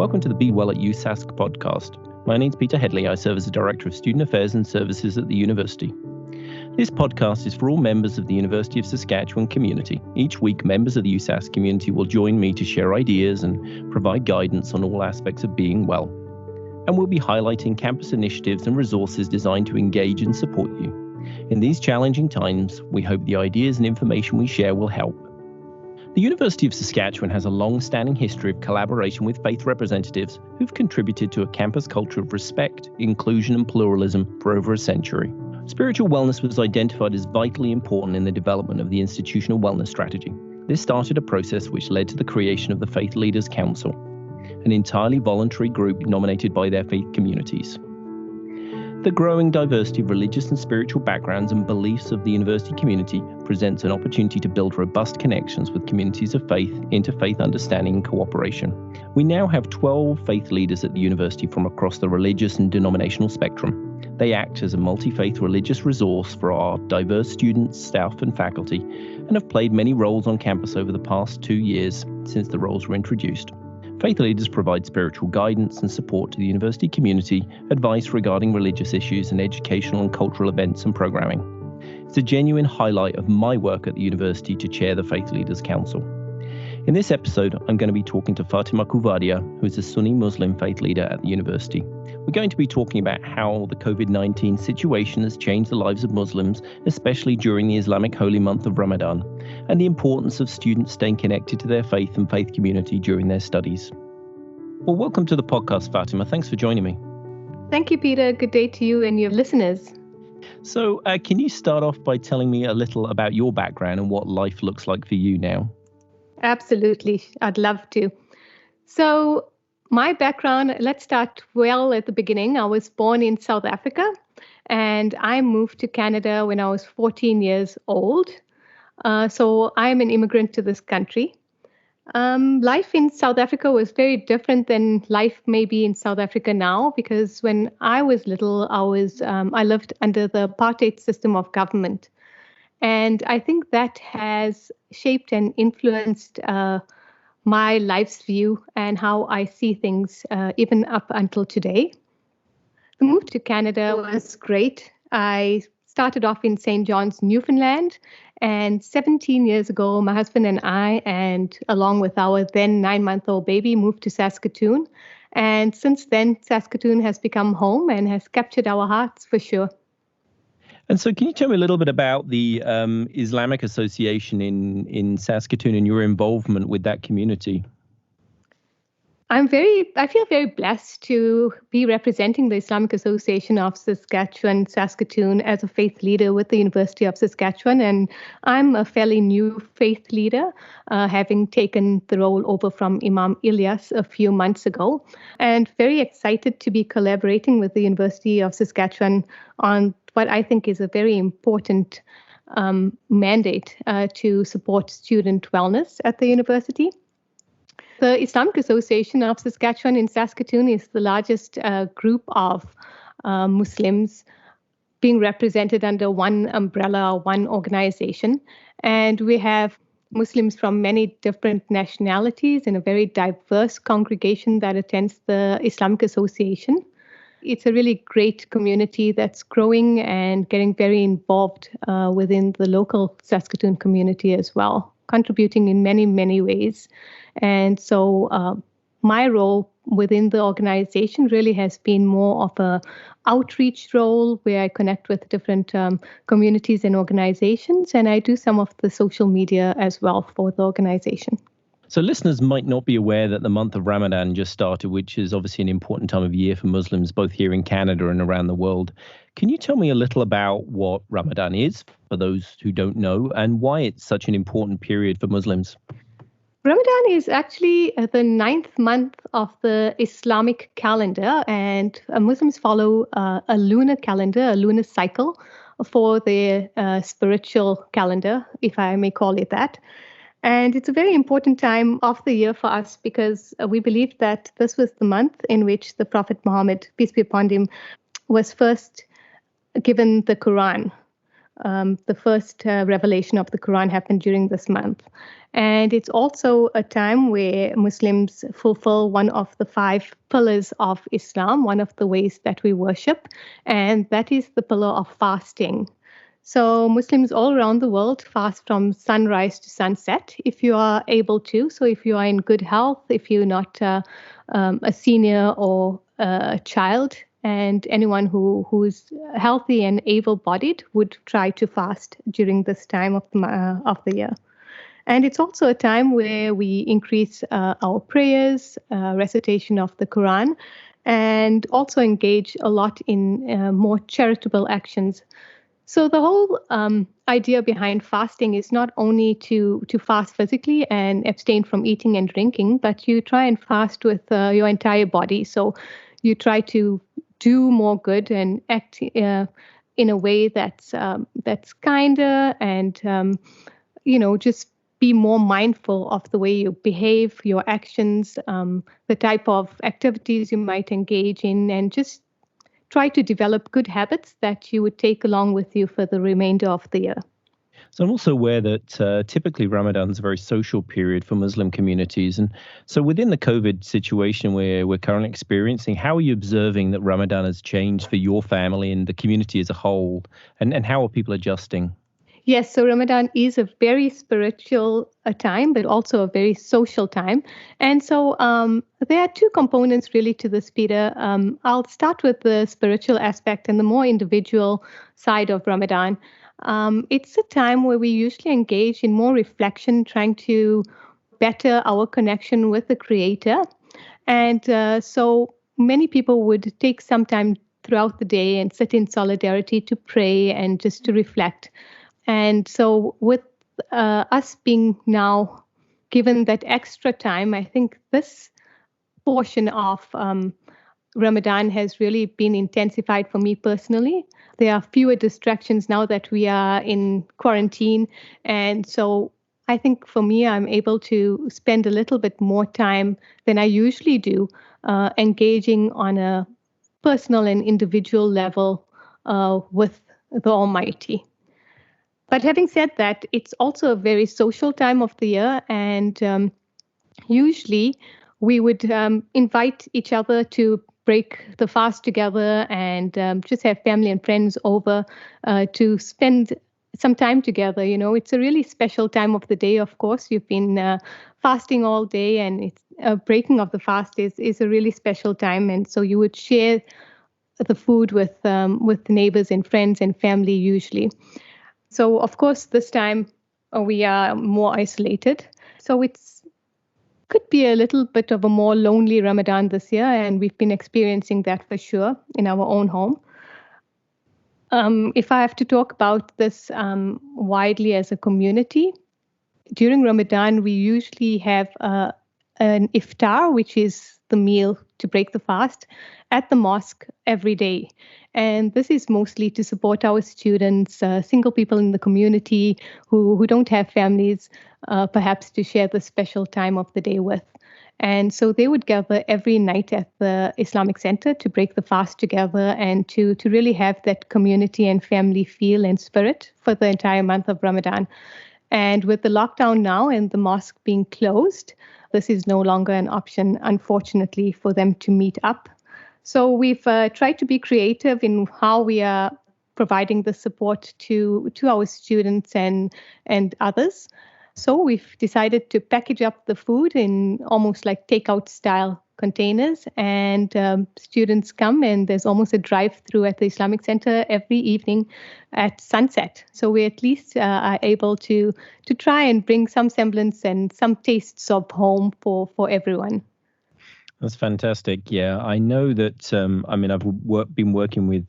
Welcome to the Be Well at USask podcast. My name's Peter Headley. I serve as the Director of Student Affairs and Services at the university. This podcast is for all members of the University of Saskatchewan community. Each week, members of the USask community will join me to share ideas and provide guidance on all aspects of being well. And we'll be highlighting campus initiatives and resources designed to engage and support you. In these challenging times, we hope the ideas and information we share will help. The University of Saskatchewan has a long-standing history of collaboration with faith representatives who've contributed to a campus culture of respect, inclusion and pluralism for over a century. Spiritual wellness was identified as vitally important in the development of the institutional wellness strategy. This started a process which led to the creation of the Faith Leaders Council, an entirely voluntary group nominated by their faith communities. The growing diversity of religious and spiritual backgrounds and beliefs of the university community presents an opportunity to build robust connections with communities of faith, interfaith understanding and cooperation. We now have 12 faith leaders at the university from across the religious and denominational spectrum. They act as a multi-faith religious resource for our diverse students, staff and faculty, and have played many roles on campus over the past 2 years since the roles were introduced. Faith leaders provide spiritual guidance and support to the university community, advice regarding religious issues and educational and cultural events and programming. It's a genuine highlight of my work at the university to chair the Faith Leaders Council. In this episode, I'm going to be talking to Fatima Coovadia, who is a Sunni Muslim Faith Leader at the university. We're going to be talking about how the COVID-19 situation has changed the lives of Muslims, especially during the Islamic holy month of Ramadan, and the importance of students staying connected to their faith and faith community during their studies. Well, welcome to the podcast, Fatima. Thanks for joining me. Thank you, Peter. Good day to you and your listeners. So, can you start off by telling me a little about your background and what life looks like for you now? Absolutely. I'd love to. So my background, let's start well at the beginning. I was born in South Africa and I moved to Canada when I was 14 years old. So I'm an immigrant to this country. Life in South Africa was very different than life maybe in South Africa now, because when I was little, I lived under the apartheid system of government. And I think that has shaped and influenced my life's view and how I see things even up until today. The move to Canada was great. I started off in St. John's, Newfoundland. And 17 years ago, my husband and I, and along with our then 9-month-old baby, moved to Saskatoon. And since then, Saskatoon has become home and has captured our hearts for sure. And so can you tell me a little bit about the Islamic Association in Saskatoon and your involvement with that community? I feel very blessed to be representing the Islamic Association of Saskatchewan, Saskatoon as a faith leader with the University of Saskatchewan. And I'm a fairly new faith leader, having taken the role over from Imam Ilyas a few months ago, and very excited to be collaborating with the University of Saskatchewan on what I think is a very important mandate to support student wellness at the university. The Islamic Association of Saskatchewan in Saskatoon is the largest group of Muslims being represented under one umbrella, one organization. And we have Muslims from many different nationalities and a very diverse congregation that attends the Islamic Association. It's a really great community that's growing and getting very involved within the local Saskatoon community as well, contributing in many, many ways. And so my role within the organization really has been more of a outreach role where I connect with different communities and organizations, and I do some of the social media as well for the organization. So listeners might not be aware that the month of Ramadan just started, which is obviously an important time of year for Muslims, both here in Canada and around the world. Can you tell me a little about what Ramadan is, for those who don't know, and why it's such an important period for Muslims? Ramadan is actually the 9th month of the Islamic calendar, and Muslims follow a lunar calendar, a lunar cycle for their spiritual calendar, if I may call it that. And it's a very important time of the year for us because we believe that this was the month in which the Prophet Muhammad, peace be upon him, was first given the Quran. the first revelation of the Quran happened during this month. And it's also a time where Muslims fulfill one of the 5 pillars of Islam, one of the ways that we worship, and that is the pillar of fasting. So Muslims all around the world fast from sunrise to sunset, if you are able to. So if you are in good health, if you're not a senior or a child, and anyone who is healthy and able-bodied would try to fast during this time of the year. And it's also a time where we increase our prayers, recitation of the Quran, and also engage a lot in more charitable actions. So the whole idea behind fasting is not only to fast physically and abstain from eating and drinking, but you try and fast with your entire body. So you try to do more good and act in a way that's kinder and just be more mindful of the way you behave, your actions, the type of activities you might engage in, and just try to develop good habits that you would take along with you for the remainder of the year. So I'm also aware that typically Ramadan is a very social period for Muslim communities. And so within the COVID situation we're currently experiencing, how are you observing that Ramadan has changed for your family and the community as a whole? And how are people adjusting? Yes, so Ramadan is a very spiritual time, but also a very social time. And so there are 2 components really to this, Peter. I'll start with the spiritual aspect and the more individual side of Ramadan. It's a time where we usually engage in more reflection, trying to better our connection with the Creator. And so many people would take some time throughout the day and sit in solidarity to pray and just to reflect. And so with us being now given that extra time, I think this portion of Ramadan has really been intensified for me personally. There are fewer distractions now that we are in quarantine. And so I think for me, I'm able to spend a little bit more time than I usually do engaging on a personal and individual level with the Almighty. But having said that, it's also a very social time of the year, and usually we would invite each other to break the fast together and just have family and friends over to spend some time together. You know, it's a really special time of the day, of course. You've been fasting all day, and it's breaking of the fast is a really special time. And so you would share the food with neighbors and friends and family usually. So, of course, this time we are more isolated. So could be a little bit of a more lonely Ramadan this year, and we've been experiencing that for sure in our own home. If I have to talk about this widely as a community, during Ramadan, we usually have an iftar, which is the meal to break the fast, at the mosque every day. And this is mostly to support our students, single people in the community who don't have families, perhaps to share the special time of the day with. And so they would gather every night at the Islamic Center to break the fast together and to really have that community and family feel and spirit for the entire month of Ramadan. And with the lockdown now and the mosque being closed, this is no longer an option, unfortunately, for them to meet up. So we've tried to be creative in how we are providing the support to our students and others. So we've decided to package up the food in almost like takeout style containers, and students come, and there's almost a drive-through at the Islamic Center every evening at sunset. So we at least are able to try and bring some semblance and some tastes of home for everyone. That's fantastic. Yeah, I know that, I've been working with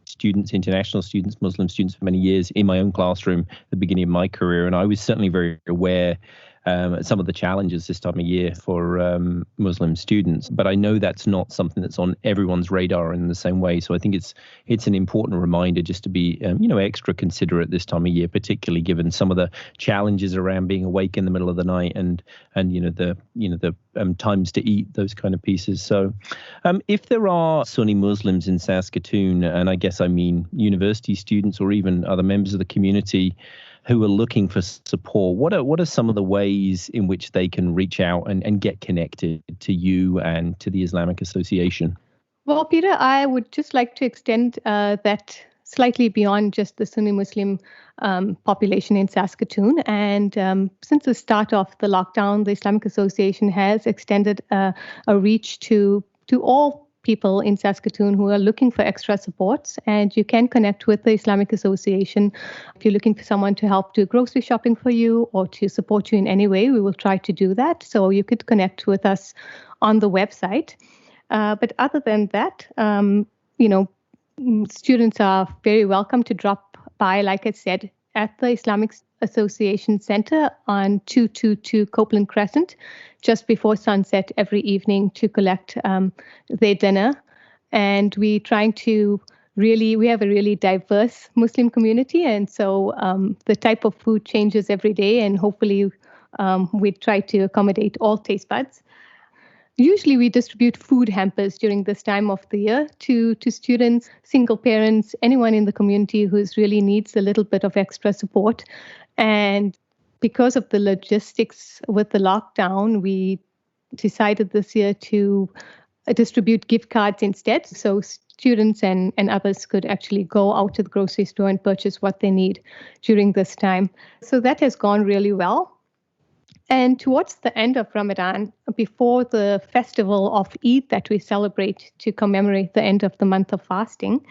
students, international students, Muslim students for many years in my own classroom at the beginning of my career. And I was certainly very aware some of the challenges this time of year for Muslim students. But I know that's not something that's on everyone's radar in the same way. So I think it's an important reminder just to be extra considerate this time of year, particularly given some of the challenges around being awake in the middle of the night and the times to eat, those kind of pieces. So if there are Sunni Muslims in Saskatoon, and I guess I mean university students or even other members of the community who are looking for support, what are some of the ways in which they can reach out and get connected to you and to the Islamic Association? Well, Peter, I would just like to extend that slightly beyond just the Sunni Muslim population in Saskatoon. And since the start of the lockdown, the Islamic Association has extended a reach to all people in Saskatoon who are looking for extra supports. And you can connect with the Islamic Association. If you're looking for someone to help do grocery shopping for you or to support you in any way, we will try to do that. So you could connect with us on the website. But other than that, students are very welcome to drop by, like I said, at the Islamic Association Center on 222 Copeland Crescent, just before sunset every evening to collect their dinner. And we have a really diverse Muslim community. And so the type of food changes every day. And hopefully we try to accommodate all taste buds. Usually we distribute food hampers during this time of the year to students, single parents, anyone in the community who really needs a little bit of extra support. And because of the logistics with the lockdown, we decided this year to distribute gift cards instead. So students and others could actually go out to the grocery store and purchase what they need during this time. So that has gone really well. And towards the end of Ramadan, before the festival of Eid that we celebrate to commemorate the end of the month of fasting,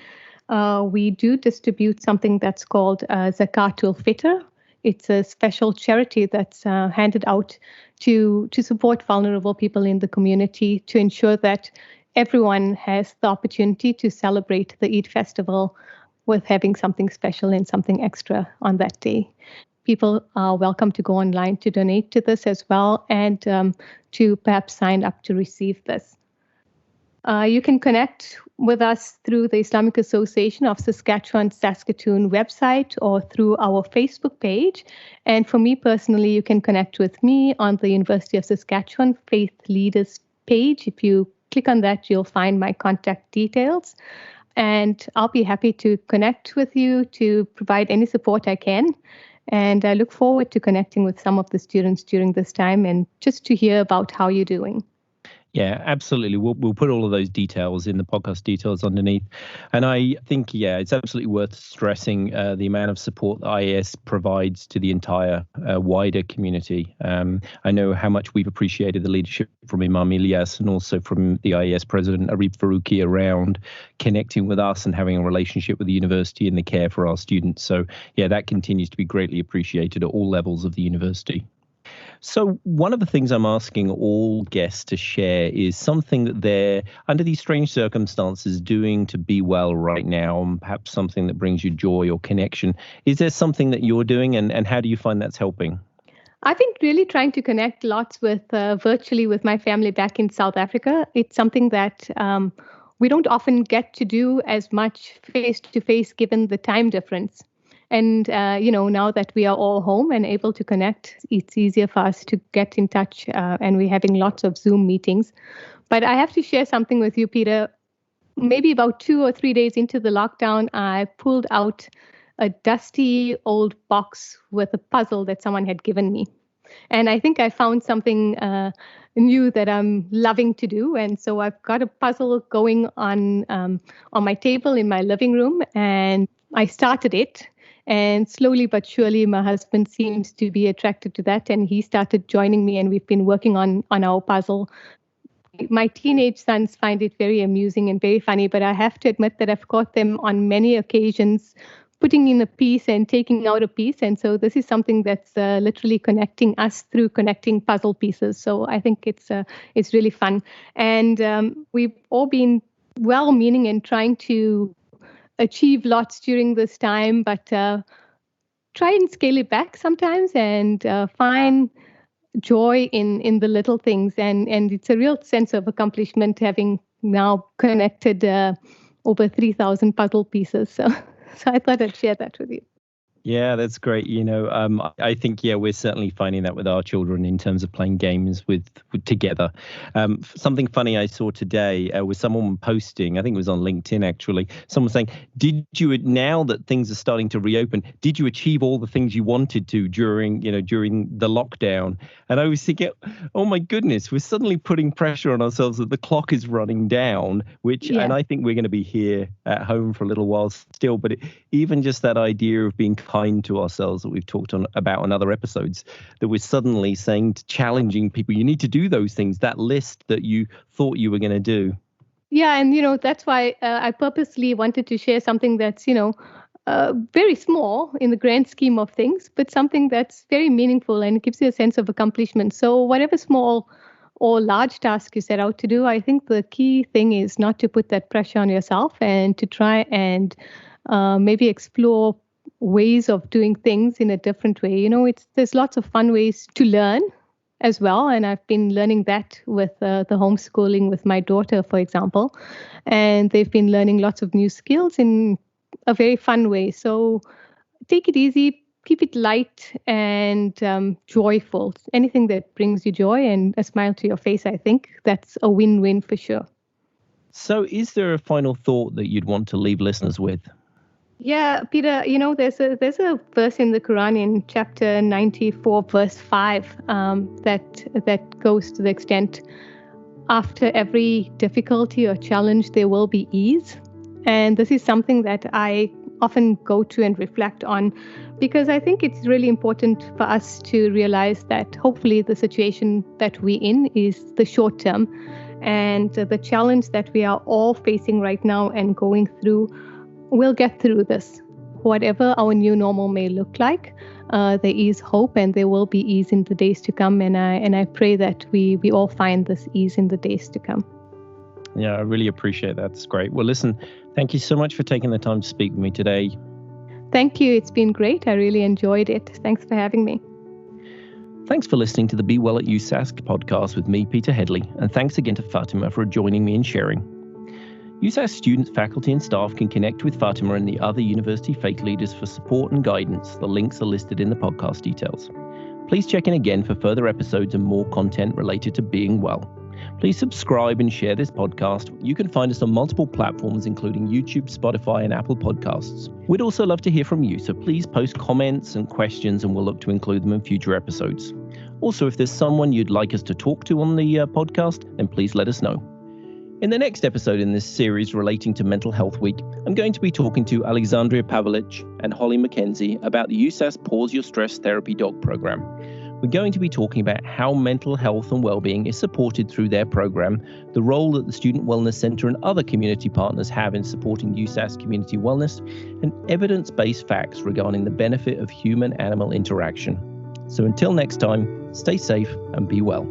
we do distribute something that's called Zakatul Fitr. It's a special charity that's handed out to support vulnerable people in the community to ensure that everyone has the opportunity to celebrate the Eid festival with having something special and something extra on that day. People are welcome to go online to donate to this as well and to perhaps sign up to receive this. You can connect with us through the Islamic Association of Saskatchewan Saskatoon website or through our Facebook page. And for me personally, you can connect with me on the University of Saskatchewan Faith Leaders page. If you click on that, you'll find my contact details. And I'll be happy to connect with you to provide any support I can. And I look forward to connecting with some of the students during this time and just to hear about how you're doing. Yeah, absolutely. We'll put all of those details in the podcast details underneath. And I think, it's absolutely worth stressing the amount of support that IAS provides to the entire wider community. I know how much we've appreciated the leadership from Imam Ilyas and also from the IAS president, Arif Faruqi, around connecting with us and having a relationship with the university and the care for our students. So, that continues to be greatly appreciated at all levels of the university. So one of the things I'm asking all guests to share is something that they're, under these strange circumstances, doing to be well right now, and perhaps something that brings you joy or connection. Is there something that you're doing, and how do you find that's helping? I've been really trying to connect lots with virtually with my family back in South Africa. It's something that we don't often get to do as much face-to-face given the time difference. And, now that we are all home and able to connect, it's easier for us to get in touch and we're having lots of Zoom meetings. But I have to share something with you, Peter. Maybe about 2 or 3 days into the lockdown, I pulled out a dusty old box with a puzzle that someone had given me. And I think I found something new that I'm loving to do. And so I've got a puzzle going on my table in my living room, and I started it. And slowly but surely, my husband seems to be attracted to that. And he started joining me, and we've been working on our puzzle. My teenage sons find it very amusing and very funny, but I have to admit that I've caught them on many occasions putting in a piece and taking out a piece. And so this is something that's literally connecting us through connecting puzzle pieces. So I think it's really fun. And we've all been well-meaning and trying to achieve lots during this time, but try and scale it back sometimes and find joy in the little things, and it's a real sense of accomplishment having now connected over 3,000 puzzle pieces. So I thought I'd share that with you. Yeah, that's great. I think, we're certainly finding that with our children in terms of playing games with together. Something funny I saw today was someone posting, I think it was on LinkedIn actually, someone saying, now that things are starting to reopen, did you achieve all the things you wanted to during the lockdown? And I was thinking, oh my goodness, we're suddenly putting pressure on ourselves that the clock is running down, and I think we're going to be here at home for a little while still. But even just that idea of being kind to ourselves that we've talked about on other episodes, that we're suddenly challenging people, you need to do those things, that list that you thought you were going to do. Yeah, and that's why I purposely wanted to share something that's very small in the grand scheme of things, but something that's very meaningful and gives you a sense of accomplishment. So whatever small or large task you set out to do, I think the key thing is not to put that pressure on yourself and to try and maybe explore ways of doing things in a different way. There's lots of fun ways to learn as well. And I've been learning that with the homeschooling with my daughter, for example. And they've been learning lots of new skills in a very fun way. So take it easy, keep it light and joyful. Anything that brings you joy and a smile to your face, I think that's a win-win for sure. So is there a final thought that you'd want to leave listeners with? Yeah, Peter, there's a verse in the Quran in chapter 94, verse 5, that goes to the extent, after every difficulty or challenge, there will be ease. And this is something that I often go to and reflect on, because I think it's really important for us to realize that hopefully the situation that we're in is the short term, and the challenge that we are all facing right now and going through, we'll get through this. Whatever our new normal may look like, there is hope and there will be ease in the days to come. And I pray that we all find this ease in the days to come. Yeah, I really appreciate that. It's great. Well, listen, thank you so much for taking the time to speak with me today. Thank you. It's been great. I really enjoyed it. Thanks for having me. Thanks for listening to the Be Well at USask podcast with me, Peter Headley. And thanks again to Fatima for joining me and sharing. USask students, faculty and staff can connect with Fatima and the other university faith leaders for support and guidance. The links are listed in the podcast details. Please check in again for further episodes and more content related to being well. Please subscribe and share this podcast. You can find us on multiple platforms, including YouTube, Spotify, and Apple Podcasts. We'd also love to hear from you, so please post comments and questions and we'll look to include them in future episodes. Also, if there's someone you'd like us to talk to on the podcast, then please let us know. In the next episode in this series relating to Mental Health Week, I'm going to be talking to Alexandria Pavlich and Holly McKenzie about the USask Pause Your Stress Therapy Dog program. We're going to be talking about how mental health and well-being is supported through their program, the role that the Student Wellness Centre and other community partners have in supporting USask community wellness, and evidence-based facts regarding the benefit of human-animal interaction. So until next time, stay safe and be well.